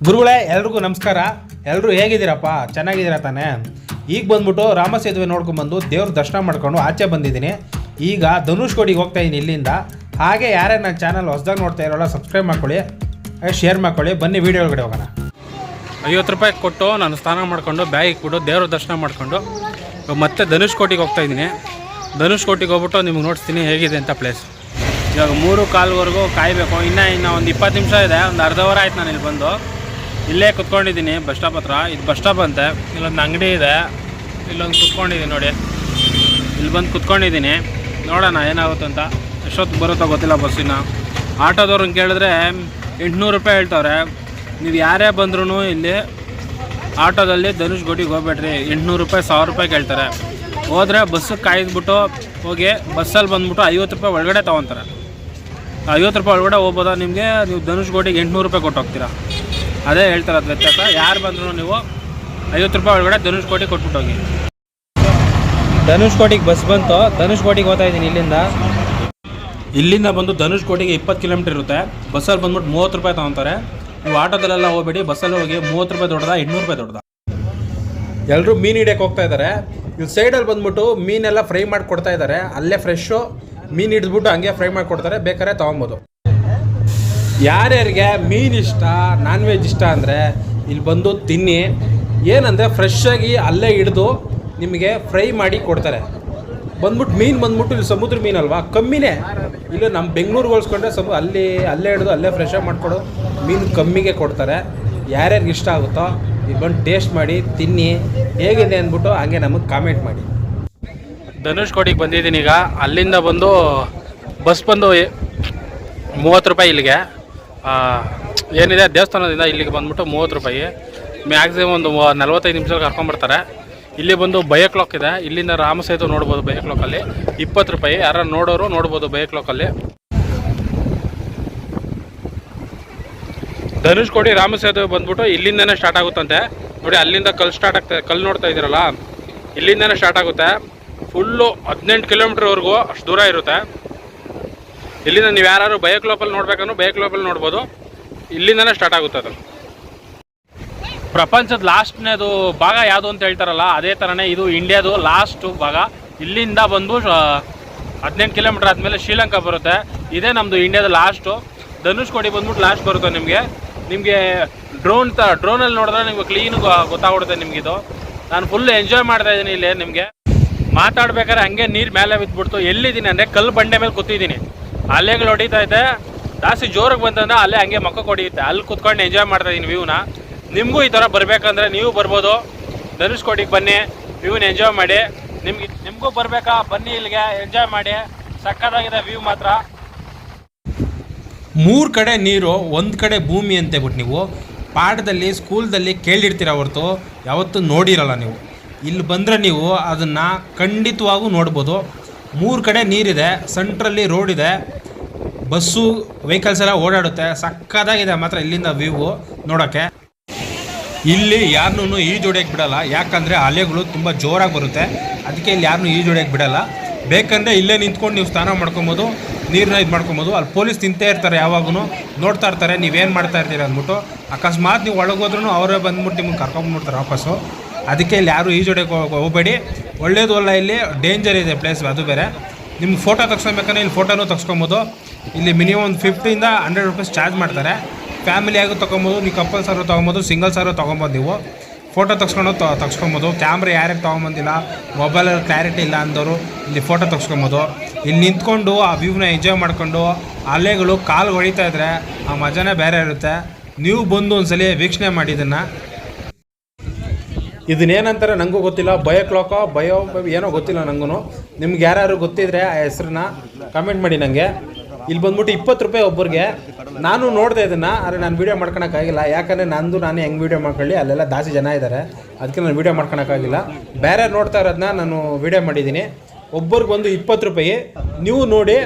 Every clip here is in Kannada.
ಗುರುಗಳೇ ಎಲ್ರಿಗೂ ನಮಸ್ಕಾರ. ಎಲ್ಲರೂ ಹೇಗಿದ್ದೀರಪ್ಪ? ಚೆನ್ನಾಗಿದ್ದೀರಾ ತಾನೇ? ಈಗ ಬಂದ್ಬಿಟ್ಟು ರಾಮ ಸೇತುವೆ ನೋಡ್ಕೊಂಡ್ಬಂದು ದೇವ್ರ ದರ್ಶನ ಮಾಡ್ಕೊಂಡು ಆಚೆ ಬಂದಿದ್ದೀನಿ. ಈಗ ಧನುಷ್ಕೋಡಿಗೆ ಹೋಗ್ತಾ ಇದ್ದೀನಿ ಇಲ್ಲಿಂದ. ಹಾಗೆ ಯಾರೇ ನನ್ನ ಚಾನಲ್ ಹೊಸದಾಗಿ ನೋಡ್ತಾ ಇರೋಲ್ಲ ಸಬ್ಸ್ಕ್ರೈಬ್ ಮಾಡ್ಕೊಳ್ಳಿ, ಶೇರ್ ಮಾಡ್ಕೊಳ್ಳಿ. ಬನ್ನಿ ವಿಡಿಯೋ ಒಳಗಡೆ ಹೋಗೋಣ. 50 ರೂಪಾಯಿ ಕೊಟ್ಟು ನಾನು ಸ್ನಾನ ಮಾಡಿಕೊಂಡು ಬ್ಯಾಗ್ ಇಟ್ಬಿಟ್ಟು ದೇವ್ರ ದರ್ಶನ ಮಾಡಿಕೊಂಡು ಮತ್ತೆ ಧನುಷ್ಕೋಟಿಗೆ ಹೋಗ್ತಾ ಇದ್ದೀನಿ. ಧನುಷ್ಕೋಟಿಗೆ ಹೋಗ್ಬಿಟ್ಟು ನಿಮ್ಗೆ ನೋಡ್ತೀನಿ ಹೇಗಿದೆ ಅಂತ ಪ್ಲೇಸ್. ಇವಾಗ 3:15ವರೆಗೂ ಕಾಯಬೇಕು. ಇನ್ನೂ ಒಂದು 20 ನಿಮಿಷ ಇದೆ. ಒಂದು ಅರ್ಧ ಅವರ್ ಆಯ್ತು ನಾನು ಇಲ್ಲಿ ಬಂದು. ಇಲ್ಲೇ ಕುತ್ಕೊಂಡಿದ್ದೀನಿ ಬಸ್ ಸ್ಟಾಪ್ ಹತ್ರ. ಇದು ಬಸ್ ಸ್ಟಾಪ್ ಅಂತೆ. ಇಲ್ಲೊಂದು ಅಂಗಡಿ ಇದೆ, ಇಲ್ಲೊಂದು ಕುತ್ಕೊಂಡಿದ್ದೀನಿ ನೋಡಿ. ಇಲ್ಲಿ ಬಂದು ಕುತ್ಕೊಂಡಿದ್ದೀನಿ. ನೋಡೋಣ ಏನಾಗುತ್ತೆ ಅಂತ. ಎಷ್ಟೊತ್ತು ಬರುತ್ತೋ ಗೊತ್ತಿಲ್ಲ ಬಸ್ಸಿನ. ಆಟೋದವ್ರನ್ನ ಕೇಳಿದ್ರೆ 800 ರೂಪಾಯಿ ಹೇಳ್ತವ್ರೆ. ನೀವು ಯಾರೇ ಬಂದ್ರೂ ಇಲ್ಲಿ ಆಟೋದಲ್ಲಿ ಧನುಷ್ಕೋಟಿಗೆ ಹೋಗ್ಬೇಡ್ರಿ, 800 ರೂಪಾಯಿ 1000 ರೂಪಾಯಿ ಕೇಳ್ತಾರೆ. ಹೋದರೆ ಬಸ್ಸಿಗೆ ಕಾಯ್ದುಬಿಟ್ಟು ಹೋಗಿ ಬಸ್ಸಲ್ಲಿ ಬಂದ್ಬಿಟ್ಟು 50 ರೂಪಾಯಿ ಒಳಗಡೆ ತೊಗೊತಾರೆ. 50 ರೂಪಾಯಿ ಒಳಗಡೆ ಹೋಗ್ಬೋದಾ ನಿಮಗೆ? ನೀವು ಧನುಷ್ಕೋಟಿಗೆ 800 ರೂಪಾಯಿ ಕೊಟ್ಟು ಹೋಗ್ತೀರಾ. ಅದೇ ಹೇಳ್ತಾರೆ ಅದು ವ್ಯತ್ಯಾಸ. ಯಾರು ಬಂದರೂ ನೀವು 50 ರೂಪಾಯಿ ಒಳಗಡೆ ಧನುಷ್ಕೋಟಿಗೆ ಕೊಟ್ಬಿಟ್ಟು ಹೋಗಿ. ಧನುಷ್ಕೋಟಿಗೆ ಬಸ್ ಬಂತು. ಧನುಷ್ಕೋಟಿಗೆ ಹೋಗ್ತಾ ಇದ್ದೀನಿ ಇಲ್ಲಿಂದ ಬಂದು ಧನುಷ್ಕೋಟಿಗೆ 20 ಕಿಲೋಮೀಟರ್ ಇರುತ್ತೆ. ಬಸ್ಸಲ್ಲಿ ಬಂದ್ಬಿಟ್ಟು 30 ರೂಪಾಯಿ ತೊಗೊತಾರೆ. ನೀವು ಆಟೋದಲ್ಲೆಲ್ಲ ಹೋಗ್ಬೇಡಿ, ಬಸ್ಸಲ್ಲಿ ಹೋಗಿ 30 ರೂಪಾಯಿ ದೊಡ್ಡದ 800 ರೂಪಾಯಿ ದೊಡ್ಡದ. ಎಲ್ಲರೂ ಮೀನು ಹಿಡಿಯೋಕೆ ಹೋಗ್ತಾ ಇದ್ದಾರೆ. ಇಲ್ಲಿ ಸೈಡಲ್ಲಿ ಬಂದ್ಬಿಟ್ಟು ಮೀನೆಲ್ಲ ಫ್ರೈ ಮಾಡಿ ಕೊಡ್ತಾ ಇದ್ದಾರೆ. ಅಲ್ಲೇ ಫ್ರೆಶ್ಶು ಮೀನು ಹಿಡಿದ್ಬಿಟ್ಟು ಹಂಗೆ ಫ್ರೈ ಮಾಡಿ ಕೊಡ್ತಾರೆ, ಬೇಕಾದ್ರೆ ತೊಗೊಬೋದು. ಯಾರ್ಯಾರಿಗೆ ಮೀನು ಇಷ್ಟ, ನಾನ್ ವೆಜ್ ಇಷ್ಟ ಅಂದರೆ ಇಲ್ಲಿ ಬಂದು ತಿನ್ನಿ. ಏನಂದರೆ ಫ್ರೆಶ್ಶಾಗಿ ಅಲ್ಲೇ ಹಿಡಿದು ನಿಮಗೆ ಫ್ರೈ ಮಾಡಿ ಕೊಡ್ತಾರೆ. ಮೀನು ಬಂದ್ಬಿಟ್ಟು ಇಲ್ಲಿ ಸಮುದ್ರ ಮೀನಲ್ವಾ, ಕಮ್ಮಿನೇ. ಇಲ್ಲಿ ನಮ್ಮ ಬೆಂಗಳೂರಿಗೆ ಹೋಲಿಸ್ಕೊಂಡ್ರೆ ಅಲ್ಲೇ ಹಿಡಿದು ಅಲ್ಲೇ ಫ್ರೆಶ್ಶಾಗಿ ಮಾಡಿಕೊಡು ಮೀನು ಕಮ್ಮಿಗೆ ಕೊಡ್ತಾರೆ. ಯಾರ್ಯಾರಿಗೆ ಇಷ್ಟ ಆಗುತ್ತೋ ಇಲ್ಲಿ ಬಂದು ಟೇಸ್ಟ್ ಮಾಡಿ ತಿನ್ನಿ, ಹೇಗಿದೆ ಅಂದ್ಬಿಟ್ಟು ಹಂಗೆ ನಮಗೆ ಕಾಮೆಂಟ್ ಮಾಡಿ. ಧನುಷ್ಕೋಟಿಗೆ ಬಂದಿದ್ದೀನಿ ಈಗ. ಅಲ್ಲಿಂದ ಬಂದು ಬಸ್ ಬಂದು 30 ರೂಪಾಯಿ ಇಲ್ಲಿಗೆ. ಏನಿದೆ ದೇವಸ್ಥಾನದಿಂದ ಇಲ್ಲಿಗೆ ಬಂದ್ಬಿಟ್ಟು 30 ರೂಪಾಯಿ. ಮ್ಯಾಕ್ಸಿಮಮ್ ಒಂದು 45 ನಿಮಿಷಕ್ಕೆ ಕರ್ಕೊಂಬರ್ತಾರೆ. ಇಲ್ಲಿ ಬಂದು ಬೈ ಕ್ಲಾಕ್ ಇದೆ. ಇಲ್ಲಿಂದ ರಾಮ ಸೇತು ನೋಡ್ಬೋದು. ಬೈ ಕ್ಲಾಕಲ್ಲಿ 20 ರೂಪಾಯಿ. ಯಾರು ನೋಡೋರು ನೋಡ್ಬೋದು ಬೈ ಕ್ಲಾಕಲ್ಲಿ. ಧನುಷ್ಕೋಟಿ ರಾಮ ಸೇತುವೆ ಬಂದ್ಬಿಟ್ಟು ಇಲ್ಲಿಂದನೇ ಸ್ಟಾರ್ಟ್ ಆಗುತ್ತಂತೆ ನೋಡಿ. ಅಲ್ಲಿಂದ ಕಲ್ಲು ಸ್ಟಾರ್ಟ್ ಆಗ್ತದೆ. ಕಲ್ಲು ನೋಡ್ತಾ ಇದ್ದೀರಲ್ಲ, ಇಲ್ಲಿಂದನೇ ಸ್ಟಾರ್ಟ್ ಆಗುತ್ತೆ. ಫುಲ್ಲು 18 ಕಿಲೋಮೀಟ್ರ್ವರೆಗೂ ಅಷ್ಟು ದೂರ ಇರುತ್ತೆ. ಇಲ್ಲಿಂದ ನೀವು ಯಾರು ಬೈ ಕ್ಲಾಕಲ್ಲಿ ನೋಡ್ಬೇಕಂದ್ರೆ ಬೈ ಕ್ಲಾಕಲ್ಲಿ ನೋಡ್ಬೋದು. ಇಲ್ಲಿಂದನೇ ಸ್ಟಾರ್ಟ್ ಆಗುತ್ತೆ ಅದು. ಪ್ರಪಂಚದ ಲಾಸ್ಟ್ನೇದು ಭಾಗ ಯಾವುದು ಅಂತ ಹೇಳ್ತಾರಲ್ಲ, ಅದೇ ಥರನೇ ಇದು ಇಂಡಿಯಾದು ಲಾಸ್ಟು ಭಾಗ. ಇಲ್ಲಿಂದ ಬಂದು 18 ಕಿಲೋಮೀಟ್ರ್ ಆದಮೇಲೆ ಶ್ರೀಲಂಕಾ ಬರುತ್ತೆ. ಇದೇ ನಮ್ಮದು ಇಂಡಿಯಾದ ಲಾಸ್ಟು. ಧನುಷ್ಕೋಟಿ ಬಂದ್ಬಿಟ್ಟು ಲಾಸ್ಟ್ ಬರುತ್ತೆ. ನಿಮಗೆ ಡ್ರೋನಲ್ಲಿ ನೋಡಿದ್ರೆ ನಿಮ್ಗೆ ಕ್ಲೀನ್ ಗೊತ್ತಾಗ್ಬಿಡುತ್ತೆ ನಿಮಗಿದು. ನಾನು ಫುಲ್ ಎಂಜಾಯ್ ಮಾಡ್ತಾ ಇದ್ದೀನಿ ಇಲ್ಲಿ. ನಿಮಗೆ ಮಾತಾಡ್ಬೇಕಾದ್ರೆ ಹಂಗೆ ನೀರು ಮೇಲೆ ಬಿದ್ದುಬಿಡ್ತು. ಎಲ್ಲಿದ್ದೀನಿ ಅಂದರೆ ಕಲ್ಲು ಬಂಡೆ ಮೇಲೆ ಕೂತಿದ್ದೀನಿ. ಅಲೆಗಳು ಹೊಡಿತಾ ಇದೆ. ಜಾಸ್ತಿ ಜೋರಿಗೆ ಬಂತಂದ್ರೆ ಅಲ್ಲೇ ಹಂಗೆ ಮಕ್ಕ ಹೊಡಿಯುತ್ತೆ. ಅಲ್ಲಿ ಕೂತ್ಕೊಂಡು ಎಂಜಾಯ್ ಮಾಡ್ತಾ ಇದ್ದೀನಿ ವ್ಯೂನ. ನಿಮಗೂ ಈ ಥರ ಬರಬೇಕಂದ್ರೆ ನೀವು ಬರ್ಬೋದು. ಧನುಷ್ಕೋಟಿಗೆ ಬನ್ನಿ, ವ್ಯೂನ ಎಂಜಾಯ್ ಮಾಡಿ. ನಿಮಗೂ ಬರಬೇಕಾ? ಬನ್ನಿ ಇಲ್ಲಿಗೆ, ಎಂಜಾಯ್ ಮಾಡಿ. ಸಕ್ಕತ್ತಾಗಿದೆ ವ್ಯೂ ಮಾತ್ರ. 3 ಕಡೆ ನೀರು, 1 ಕಡೆ ಭೂಮಿ ಅಂತೇಳ್ಬಿಟ್ಟು ನೀವು ಪಾಠದಲ್ಲಿ ಸ್ಕೂಲ್ದಲ್ಲಿ ಕೇಳಿರ್ತೀರ ಹೊರತು ಯಾವತ್ತೂ ನೋಡಿರಲ್ಲ ನೀವು. ಇಲ್ಲಿ ಬಂದರೆ ನೀವು ಅದನ್ನು ಖಂಡಿತವಾಗೂ ನೋಡ್ಬೋದು. 3 ಕಡೆ ನೀರಿದೆ, ಸೆಂಟ್ರಲ್ಲಿ ರೋಡ್ ಇದೆ, ಬಸ್ಸು ವೆಹಿಕಲ್ಸ್ ಎಲ್ಲ ಓಡಾಡುತ್ತೆ. ಸಕ್ಕತ್ತಾಗಿದೆ ಮಾತ್ರ ಇಲ್ಲಿಂದ ವ್ಯೂ ನೋಡೋಕ್ಕೆ. ಇಲ್ಲಿ ಯಾರನ್ನೂ ಈಜೊಡೆಯಕ್ಕೆ ಬಿಡಲ್ಲ, ಯಾಕಂದರೆ ಅಲೆಗಳು ತುಂಬ ಜೋರಾಗಿ ಬರುತ್ತೆ. ಅದಕ್ಕೆ ಇಲ್ಲಿ ಯಾರನ್ನೂ ಈಜೊಡೆಯಕ್ಕೆ ಬಿಡಲ್ಲ. ಬೇಕಂದರೆ ಇಲ್ಲೇ ನಿಂತ್ಕೊಂಡು ನೀವು ಸ್ನಾನ ಮಾಡ್ಕೊಬೋದು, ನೀರನ್ನ ಇದು ಮಾಡ್ಕೊಬೋದು. ಅಲ್ಲಿ ಪೊಲೀಸ್ ನಿಂತೇ ಇರ್ತಾರೆ, ಯಾವಾಗೂ ನೋಡ್ತಾ ಇರ್ತಾರೆ ನೀವೇನು ಮಾಡ್ತಾ ಇರ್ತೀರ ಅಂದ್ಬಿಟ್ಟು. ಅಕಸ್ಮಾತ್ ನೀವು ಒಳಗೋದ್ರೂ ಅವರೇ ಬಂದ್ಬಿಟ್ಟು ನಿಮ್ಗೆ ಕರ್ಕೊಂಡ್ಬಿಡ್ತಾರೆ ವಾಪಸ್ಸು. ಅದಕ್ಕೆ ಇಲ್ಲಿ ಯಾರು ಈಜೊಡೆಯಕ್ಕೆ ಹೋಗಬೇಡಿ. ಒಳ್ಳೇದು ಅಲ್ಲ, ಇಲ್ಲಿ ಡೇಂಜರ್ ಇದೆ ಪ್ಲೇಸ್, ಅದು ಬೇರೆ. ನಿಮ್ಗೆ ಫೋಟೋ ತೆಗ್ಸ್ಕೊಬೇಕಂದ್ರೆ ಇಲ್ಲಿ ಫೋಟೋನೂ ತೆಗ್ಸ್ಕೊಬೋದು. ಇಲ್ಲಿ ಮಿನಿಮಮ್ 50 ಇಂದ 100 ರೂಪೀಸ್ ಚಾರ್ಜ್ ಮಾಡ್ತಾರೆ. ಫ್ಯಾಮಿಲಿಯಾಗೂ ತೊಗೊಬೋದು, ನೀವು ಕಪಲ್ ಸಾರು ತೊಗೊಬೋದು, ಸಿಂಗಲ್ ಸಾರು ತೊಗೊಬೋದು. ನೀವು ಫೋಟೋ ತೆಗ್ಸ್ಕೊಬೋದು. ಕ್ಯಾಮ್ರಾ ಯಾರ್ಯಾರು ತೊಗೊಂಬಂದಿಲ್ಲ, ಮೊಬೈಲಲ್ಲಿ ಕ್ಲಾರಿಟಿ ಇಲ್ಲ ಅಂದವರು ಇಲ್ಲಿ ಫೋಟೋ ತೆಗ್ಸ್ಕೊಬೋದು. ಇಲ್ಲಿ ನಿಂತ್ಕೊಂಡು ಆ ವ್ಯೂನ ಎಂಜಾಯ್ ಮಾಡ್ಕೊಂಡು ಅಲೆಗಳು ಕಾಲು ಹೊಡಿತಾ ಇದ್ರೆ ಆ ಮಜಾನೇ ಬೇರೆ ಇರುತ್ತೆ. ನೀವು ಬಂದು ಒಂದ್ಸಲಿ ವೀಕ್ಷಣೆ ಮಾಡಿ ಇದನ್ನೇನಂತಾರೆ ನನಗೂ ಗೊತ್ತಿಲ್ಲ. ಬಯೋ ಏನೋ ಗೊತ್ತಿಲ್ಲ ನನಗೂ. ನಿಮ್ಗೆ ಯಾರು ಗೊತ್ತಿದ್ರೆ ಆ ಹೆಸ್ರನ್ನ ಕಮೆಂಟ್ ಮಾಡಿ ನನಗೆ. ಇಲ್ಲಿ ಬಂದ್ಬಿಟ್ಟು 20 ರೂಪಾಯಿ ಒಬ್ಬರಿಗೆ. ನಾನು ನೋಡಿದೆ ಇದನ್ನು, ಆದರೆ ನಾನು ವೀಡಿಯೋ ಮಾಡ್ಕೊಳಕ್ಕಾಗಿಲ್ಲ. ಯಾಕಂದರೆ ನಾನೇ ಹೆಂಗೆ ವೀಡಿಯೋ ಮಾಡ್ಕೊಳ್ಳಿ, ಅಲ್ಲೆಲ್ಲ ಜಾಸ್ತಿ ಜನ ಇದ್ದಾರೆ. ಅದಕ್ಕೆ ನಾನು ವೀಡಿಯೋ ಮಾಡ್ಕೊಳಕ್ಕಾಗಿಲ್ಲ. ಬೇರೆ ನೋಡ್ತಾ ಇರೋದನ್ನ ನಾನು ವೀಡಿಯೋ ಮಾಡಿದ್ದೀನಿ. ಒಬ್ಬರಿಗೆ ಬಂದು 20 ರೂಪಾಯಿ. ನೀವು ನೋಡಿ,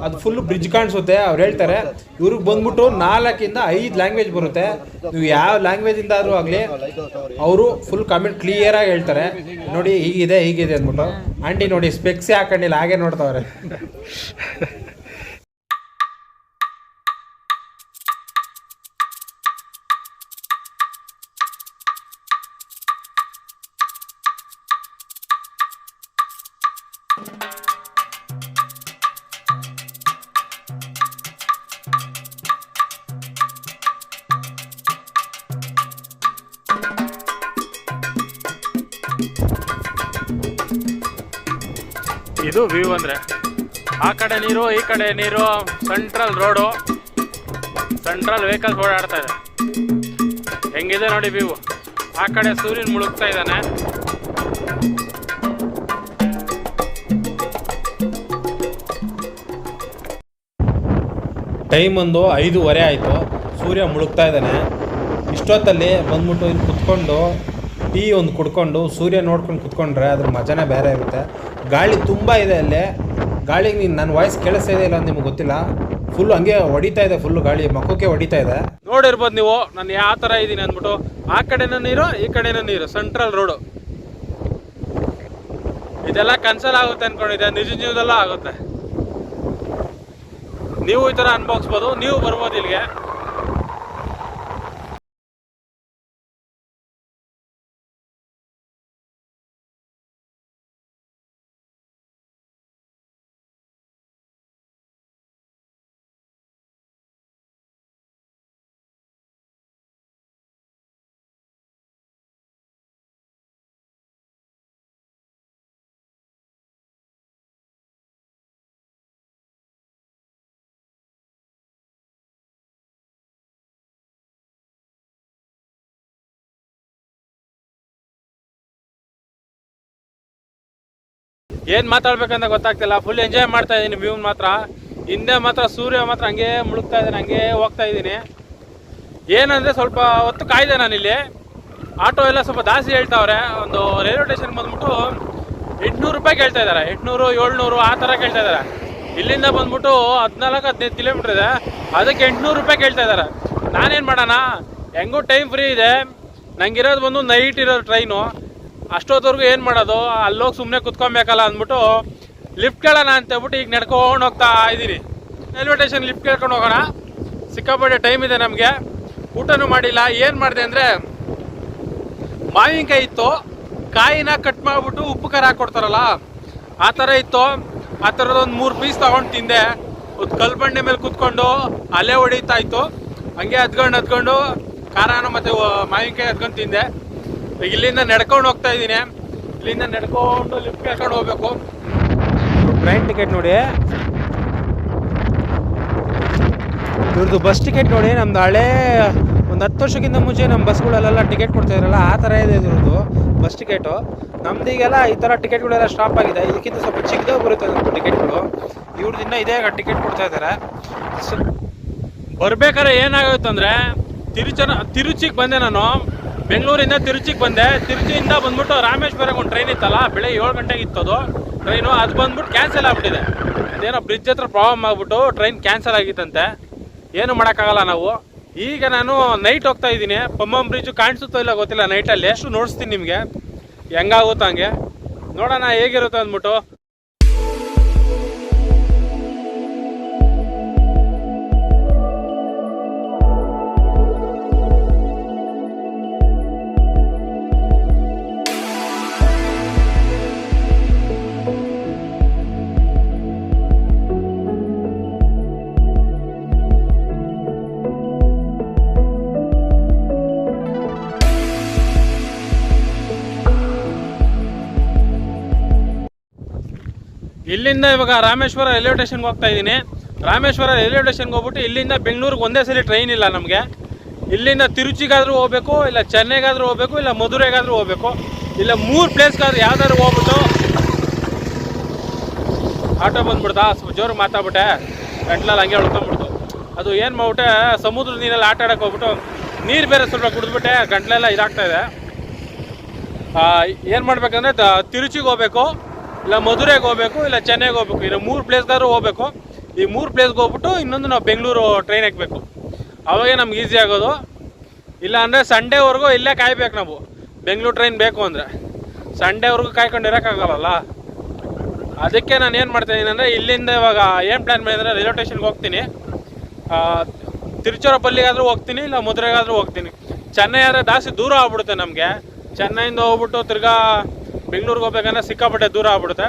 ಅದು ಫುಲ್ಲು ಬ್ರಿಡ್ಜ್ ಕಾಣಿಸುತ್ತೆ. ಅವ್ರು ಹೇಳ್ತಾರೆ ಇವ್ರಿಗೆ ಬಂದ್ಬಿಟ್ಟು 4 ಇಂದ 5 ಲ್ಯಾಂಗ್ವೇಜ್ ಬರುತ್ತೆ. ನೀವು ಯಾವ ಲ್ಯಾಂಗ್ವೇಜಿಂದ ಆದರೂ ಆಗಲಿ ಅವರು ಫುಲ್ ಕಾಮೆಂಟ್ ಕ್ಲಿಯರಾಗಿ ಹೇಳ್ತಾರೆ. ನೋಡಿ ಹೀಗಿದೆ ಅಂದ್ಬಿಟ್ಟು. ಆಂಟಿ ನೋಡಿ ಸ್ಪೆಕ್ಸೇ ಹಾಕೊಂಡಿಲ್ಲ, ಹಾಗೆ ನೋಡ್ತಾವ್ರೆ. ಇದು ವ್ಯೂ ಅಂದರೆ. ಆ ಕಡೆ ನೀರು, ಈ ಕಡೆ ನೀರು, ಸೆಂಟ್ರಲ್ ರೋಡು, ಸೆಂಟ್ರಲ್ ವೆಹಿಕಲ್ಸ್ ಓಡಾಡ್ತಾ ಇದೆ. ಹೆಂಗಿದೆ ನೋಡಿ ವ್ಯೂ. ಆ ಕಡೆ ಸೂರ್ಯನ ಮುಳುಗ್ತಾ ಇದ್ದಾನೆ. ಟೈಮ್ ಒಂದು 5:15 ಆಯಿತು. ಸೂರ್ಯ ಮುಳುಗ್ತಾ ಇದ್ದಾನೆ. ಇಷ್ಟೊತ್ತಲ್ಲಿ ಬಂದ್ಬಿಟ್ಟು ಇಲ್ಲಿ ಕುತ್ಕೊಂಡು ಟೀ ಒಂದು ಕುಡ್ಕೊಂಡು ಸೂರ್ಯ ನೋಡ್ಕೊಂಡು ಕುತ್ಕೊಂಡ್ರೆ ಅದ್ರ ಮಜಾನೇ ಬೇರೆ ಇರುತ್ತೆ. ಗಾಳಿ ತುಂಬ ಇದೆ ಅಲ್ಲೇ. ಗಾಳಿಗೆ ನನ್ನ ವಾಯ್ಸ್ ಕೇಳಿಸ್ತಾ ಇದೆ ಇಲ್ಲ ಅಂತ ನಿಮ್ಗೆ ಗೊತ್ತಿಲ್ಲ. ಫುಲ್ ಹಂಗೆ ಹೊಡಿತಾ ಇದೆ, ಫುಲ್ಲು ಗಾಳಿ ಮಕ್ಕಕ್ಕೆ ಹೊಡಿತಾ ಇದೆ. ನೋಡಿರ್ಬೋದು ನೀವು ನಾನು ಯಾವ ಥರ ಇದ್ದೀನಿ ಅಂದ್ಬಿಟ್ಟು. ಆ ಕಡೆನೂ ನೀರು, ಈ ಕಡೆನೂ ನೀರು, ಸೆಂಟ್ರಲ್ ರೋಡು. ಇದೆಲ್ಲ ಕನ್ಸಲ್ ಆಗುತ್ತೆ ಅನ್ಕೊಂಡಿದ್ದೆ, ನಿಜ ಜೀವನದಲ್ಲ ಆಗುತ್ತೆ. ನೀವು ಈ ಥರ ಅನ್ಭವಿಸ್ಬೋದು, ನೀವು ಬರ್ಬೋದು ಇಲ್ಲಿಗೆ. ಏನು ಮಾತಾಡ್ಬೇಕಂತ ಗೊತ್ತಾಗ್ತಿಲ್ಲ. ಫುಲ್ ಎಂಜಾಯ್ ಮಾಡ್ತಾ ಇದ್ದೀನಿ ವ್ಯೂನ್ ಮಾತ್ರ. ಹಿಂದೆ ಮಾತ್ರ ಸೂರ್ಯ ಮಾತ್ರ ಹಂಗೆ ಮುಳುಗ್ತಾ ಇದ್ದಾನೆ, ಹಂಗೆ ಹೋಗ್ತಾ ಇದ್ದೀನಿ. ಏನಂದರೆ ಸ್ವಲ್ಪ ಹೊತ್ತು ಕಾಯ್ದೆ ನಾನಿಲ್ಲಿ. ಆಟೋ ಎಲ್ಲ ಸ್ವಲ್ಪ ಜಾಸ್ತಿ ಹೇಳ್ತಾವ್ರೆ. ಒಂದು ರೈಲ್ವೆ ಸ್ಟೇಷನ್ ಬಂದ್ಬಿಟ್ಟು 800 ರೂಪಾಯಿ ಕೇಳ್ತಾ ಇದ್ದಾರೆ. 800, 700 ಆ ಥರ ಕೇಳ್ತಾ ಇದ್ದಾರೆ. ಇಲ್ಲಿಂದ ಬಂದ್ಬಿಟ್ಟು 14-15 ಕಿಲೋಮೀಟ್ರ್ ಇದೆ, ಅದಕ್ಕೆ 800 ರೂಪಾಯಿ ಕೇಳ್ತಾ ಇದ್ದಾರೆ. ನಾನೇನು ಮಾಡೋಣ, ಹೆಂಗೂ ಟೈಮ್ ಫ್ರೀ ಇದೆ, ನಂಗಿರೋದು ಬಂದು ನೈಟ್ ಇರೋದು ಟ್ರೈನು. ಅಷ್ಟೊತ್ತವರೆಗೂ ಏನು ಮಾಡೋದು, ಅಲ್ಲೋಗಿ ಸುಮ್ಮನೆ ಕುತ್ಕೊಬೇಕಲ್ಲ ಅಂದ್ಬಿಟ್ಟು ಲಿಫ್ಟ್ ಕೇಳೋಣ ಅಂತೇಳ್ಬಿಟ್ಟು ಈಗ ನಡ್ಕೊಂಡು ಹೋಗ್ತಾ ಇದ್ದೀನಿ. ರೈಲ್ವೆ ಸ್ಟೇಷನ್ ಲಿಫ್ಟ್ ಕೇಳ್ಕೊಂಡು ಹೋಗೋಣ. ಸಿಕ್ಕಾಪಟ್ಟೆ ಟೈಮ್ ಇದೆ ನಮಗೆ. ಊಟನೂ ಮಾಡಿಲ್ಲ. ಏನು ಮಾಡಿದೆ ಅಂದರೆ ಮಾವಿನಕಾಯಿ ಇತ್ತು, ಕಾಯಿನ ಕಟ್ ಮಾಡಿಬಿಟ್ಟು ಉಪ್ಪು ಖಾರ ಹಾಕ್ಕೊಡ್ತಾರಲ್ಲ ಆ ಥರ ಇತ್ತು. ಆ ಥರದೊಂದು 3 ಪೀಸ್ ತೊಗೊಂಡು ತಿಂದೆ. ಒಂದು ಕಲ್ಬಂಡೆ ಮೇಲೆ ಕೂತ್ಕೊಂಡು ಅಲೆ ಹೊಡಿತಾ ಇತ್ತು. ಹಂಗೆ ಹದ್ಕೊಂಡು ಖಾರನ ಮತ್ತು ಮಾವಿನಕಾಯಿ ಹದ್ಕೊಂಡು ತಿಂದೆ. ಇಲ್ಲಿಂದ ನಡ್ಕೊಂಡು ಹೋಗ್ತಾ ಇದ್ದೀನಿ. ಇಲ್ಲಿಂದ ನಡ್ಕೊಂಡು ಲಿಫ್ಟ್ ಕೇಳ್ಕೊಂಡು ಹೋಗ್ಬೇಕು. ಟ್ರೈನ್ ಟಿಕೆಟ್ ನೋಡಿ, ಇವ್ರದ್ದು ಬಸ್ ಟಿಕೆಟ್ ನೋಡಿ. ನಮ್ದು ಹಳೇ ಒಂದು 10 ವರ್ಷಕ್ಕಿಂತ ಮುಂಚೆ ನಮ್ಮ ಬಸ್ಗಳಲ್ಲೆಲ್ಲ ಟಿಕೆಟ್ ಕೊಡ್ತಾ ಇದ್ರಲ್ಲ ಆ ಥರ ಇದೆ ಇದ್ರದ್ದು ಬಸ್ ಟಿಕೆಟು. ನಮ್ದೀಗೆಲ್ಲ ಈ ಥರ ಟಿಕೆಟ್ಗಳೆಲ್ಲ ಸ್ಟಾಪ್ ಆಗಿದೆ. ಇದಕ್ಕಿಂತ ಸ್ವಲ್ಪ ಚಿಕ್ಕದಾಗಿ ಬರುತ್ತೆ ಟಿಕೆಟ್ಗಳು. ಇವ್ರದ್ದು ಇನ್ನೂ ಇದೇ ಟಿಕೆಟ್ ಕೊಡ್ತಾ ಇದ್ದಾರೆ. ಬರ್ಬೇಕಾದ್ರೆ ಏನಾಗುತ್ತೆ ತಿರುಚಿಗೆ ಬಂದೆ ನಾನು. ಬೆಂಗಳೂರಿಂದ ತಿರುಚಿಗೆ ಬಂದೆ. ತಿರುಚಿಯಿಂದ ಬಂದ್ಬಿಟ್ಟು ರಾಮೇಶ್ವರಕ್ಕೆ ಒಂದು ಟ್ರೈನ್ ಇತ್ತಲ್ಲ, ಬೆಳಗ್ಗೆ 7 ಗಂಟೆಗೆ ಇತ್ತದು ಟ್ರೈನು. ಅದು ಬಂದ್ಬಿಟ್ಟು ಕ್ಯಾನ್ಸಲ್ ಆಗಿಬಿಟ್ಟಿದೆ. ಅದೇನೋ ಬ್ರಿಡ್ಜ್ ಹತ್ರ ಪ್ರಾಬ್ಲಮ್ ಆಗಿಬಿಟ್ಟು ಟ್ರೈನ್ ಕ್ಯಾನ್ಸಲ್ ಆಗಿತ್ತಂತೆ. ಏನು ಮಾಡೋಕ್ಕಾಗಲ್ಲ ನಾವು. ಈಗ ನಾನು ನೈಟ್ ಹೋಗ್ತಾ ಇದ್ದೀನಿ. ಪಮ್ಮಂ ಬ್ರಿಡ್ಜು ಕಾಣಿಸುತ್ತೋ ಇಲ್ಲ ಗೊತ್ತಿಲ್ಲ ನೈಟಲ್ಲಿ. ಎಷ್ಟು ನೋಡಿಸ್ತೀನಿ ನಿಮಗೆ, ಹೆಂಗಾಗುತ್ತೋ ಹಂಗೆ ನೋಡೋಣ ಹೇಗಿರುತ್ತೆ ಅಂದ್ಬಿಟ್ಟು. ಇಲ್ಲಿಂದ ಇವಾಗ ರಾಮೇಶ್ವರ ರೈಲ್ವೆ ಸ್ಟೇಷನ್ಗೆ ಹೋಗ್ತಾ ಇದ್ದೀನಿ. ರಾಮೇಶ್ವರ ರೈಲ್ವೆ ಸ್ಟೇಷನ್ಗೆ ಹೋಗ್ಬಿಟ್ಟು ಇಲ್ಲಿಂದ ಬೆಂಗಳೂರಿಗೆ ಒಂದೇ ಸಲ ಟ್ರೈನ್ ಇಲ್ಲ ನಮಗೆ. ಇಲ್ಲಿಂದ ತಿರುಚಿಗಾದರೂ ಹೋಗ್ಬೇಕು, ಇಲ್ಲ ಚೆನ್ನೈಗಾದರೂ ಹೋಗ್ಬೇಕು, ಇಲ್ಲ ಮಧುರೆಗಾದರೂ ಹೋಗ್ಬೇಕು. ಇಲ್ಲ 3 ಪ್ಲೇಸ್ಗಾದ್ರೂ ಯಾವ್ದಾದ್ರು ಹೋಗ್ಬಿಟ್ಟು. ಆಟೋ ಬಂದ್ಬಿಡ್ತಾ, ಸ್ವಲ್ಪ ಜೋರು ಮಾತಾಡ್ಬಿಟ್ಟೆ, ಗಂಟ್ಲಲ್ಲಿ ಹಂಗೆ ಉಳ್ಕೊಂಡ್ಬಿಡ್ತು. ಅದು ಏನು ಮಾಡ್ಬಿಟ್ಟೆ, ಸಮುದ್ರ ನೀರಲ್ಲಿ ಆಟ ಆಡೋಕೆ ಹೋಗ್ಬಿಟ್ಟು ನೀರು ಬೇರೆ ಸ್ವಲ್ಪ ಕುಡಿದ್ಬಿಟ್ಟೆ, ಗಂಟ್ಲೆಲ್ಲ ಇದಾಗ್ತಾ ಇದೆ. ಏನು ಮಾಡ್ಬೇಕಂದ್ರೆ ತಿರುಚಿಗೆ ಹೋಗ್ಬೇಕು, ಇಲ್ಲ ಮಧುರೆಗೆ ಹೋಗ್ಬೇಕು, ಇಲ್ಲ ಚೆನ್ನೈಗೆ ಹೋಗ್ಬೇಕು. ಇನ್ನು 3 ಪ್ಲೇಸ್ಗಾದ್ರೂ ಹೋಗ್ಬೇಕು. ಈ 3 ಪ್ಲೇಸ್ಗೆ ಹೋಗ್ಬಿಟ್ಟು ಇನ್ನೊಂದು ನಾವು ಬೆಂಗಳೂರು ಟ್ರೈನ್ ಹಾಕಬೇಕು. ಅವಾಗೇ ನಮ್ಗೆ ಈಸಿ ಆಗೋದು. ಇಲ್ಲ ಅಂದರೆ ಸಂಡೇವರೆಗೂ ಇಲ್ಲೇ ಕಾಯ್ಬೇಕು ನಾವು, ಬೆಂಗಳೂರು ಟ್ರೈನ್ ಬೇಕು ಅಂದರೆ. ಸಂಡೇವರೆಗೂ ಕಾಯ್ಕೊಂಡು ಇರೋಕ್ಕಾಗಲ್ಲ. ಅದಕ್ಕೆ ನಾನು ಏನು ಮಾಡ್ತಾಯಿದ್ದೀನಿ ಅಂದರೆ ಇಲ್ಲಿಂದ ಇವಾಗ ಏನು ಪ್ಲ್ಯಾನ್ ಮಾಡಿದರೆ ರೈಲ್ವೆ ಸ್ಟೇಷನ್ಗೆ ಹೋಗ್ತೀನಿ, ತಿರುಚಿರಪಲ್ಲಿಗಾದರೂ ಹೋಗ್ತೀನಿ, ಇಲ್ಲ ಮಧುರೆಗಾದರೂ ಹೋಗ್ತೀನಿ. ಚೆನ್ನೈ ಆದರೆ ಜಾಸ್ತಿ ದೂರ ಆಗ್ಬಿಡುತ್ತೆ ನಮಗೆ. ಚೆನ್ನೈಯಿಂದ ಹೋಗ್ಬಿಟ್ಟು ತಿರ್ಗಾ ಬೆಂಗಳೂರಿಗೆ ಹೋಗ್ಬೇಕಂದ್ರೆ ಸಿಕ್ಕಾಪಟ್ಟೆ ದೂರ ಆಗ್ಬಿಡುತ್ತೆ.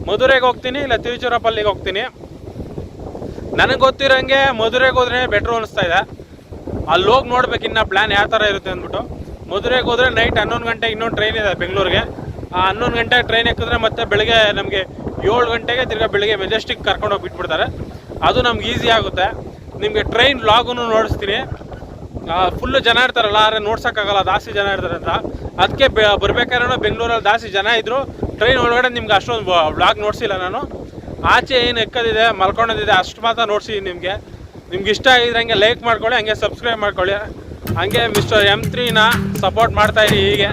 ಮಧುರೆಗೆ ಹೋಗ್ತೀನಿ, ಇಲ್ಲ ತಿರುಚಿರಪಲ್ಲಿಗೆ ಹೋಗ್ತೀನಿ. ನನಗೆ ಗೊತ್ತಿರೋಂಗೆ ಮಧುರೆಗೆ ಹೋದ್ರೆ ಬೆಟ್ರು ಅನಿಸ್ತಾ ಇದೆ. ಅಲ್ಲಿ ಹೋಗಿ ನೋಡ್ಬೇಕು ಇನ್ನು ಪ್ಲ್ಯಾನ್ ಯಾವ ಥರ ಇರುತ್ತೆ ಅಂದ್ಬಿಟ್ಟು. ಮಧುರೆಗೆ ಹೋದರೆ ನೈಟ್ 11 ಗಂಟೆಗೆ ಇನ್ನೊಂದು ಟ್ರೈನ್ ಇದೆ ಬೆಂಗಳೂರಿಗೆ. ಆ 11 ಗಂಟೆಗೆ ಟ್ರೈನ್ ಎಕ್ಕಿದ್ರೆ ಮತ್ತೆ ಬೆಳಗ್ಗೆ ನಮಗೆ 7 ಗಂಟೆಗೆ ತಿರ್ಗಾ ಬೆಳಿಗ್ಗೆ ಮೆಜೆಸ್ಟಿಕ್ ಕರ್ಕೊಂಡೋಗಿ ಬಿಟ್ಬಿಡ್ತಾರೆ. ಅದು ನಮ್ಗೆ ಈಸಿ ಆಗುತ್ತೆ. ನಿಮಗೆ ಟ್ರೈನ್ ವ್ಲಾಗೂ ನೋಡಿಸ್ತೀನಿ. ಫುಲ್ಲು ಜನ ಇರ್ತಾರಲ್ಲ, ಆದರೆ ನೋಡ್ಸೋಕ್ಕಾಗಲ್ಲ, ಜಾಸ್ತಿ ಜನ ಇರ್ತಾರೆ ಅಂತ. ಅದಕ್ಕೆ ಬರ್ಬೇಕಾದ್ರೆ ಬೆಂಗಳೂರಲ್ಲಿ ಜಾಸ್ತಿ ಜನ ಇದ್ದರು. ಟ್ರೈನ್ ಒಳಗಡೆ ನಿಮ್ಗೆ ಅಷ್ಟೊಂದು ವ್ಲಾಗ್ ನೋಡಿಸಿಲ್ಲ ನಾನು. ಆಚೆ ಏನು ಎಕ್ಕದಿದೆ, ಮಲ್ಕೊಳೋದಿದೆ ಅಷ್ಟು ಮಾತ್ರ ನೋಡ್ಸಿದ್ದೀನಿ ನಿಮಗೆ. ನಿಮ್ಗೆ ಇಷ್ಟ ಆಗಿದ್ರೆ ಹಂಗೆ ಲೈಕ್ ಮಾಡ್ಕೊಳ್ಳಿ, ಹಂಗೆ ಸಬ್ಸ್ಕ್ರೈಬ್ ಮಾಡ್ಕೊಳ್ಳಿ. ಹಂಗೆ ಮಿಸ್ಟರ್ M3ನ ಸಪೋರ್ಟ್ ಮಾಡ್ತಾಯಿರಿ ಹೀಗೆ.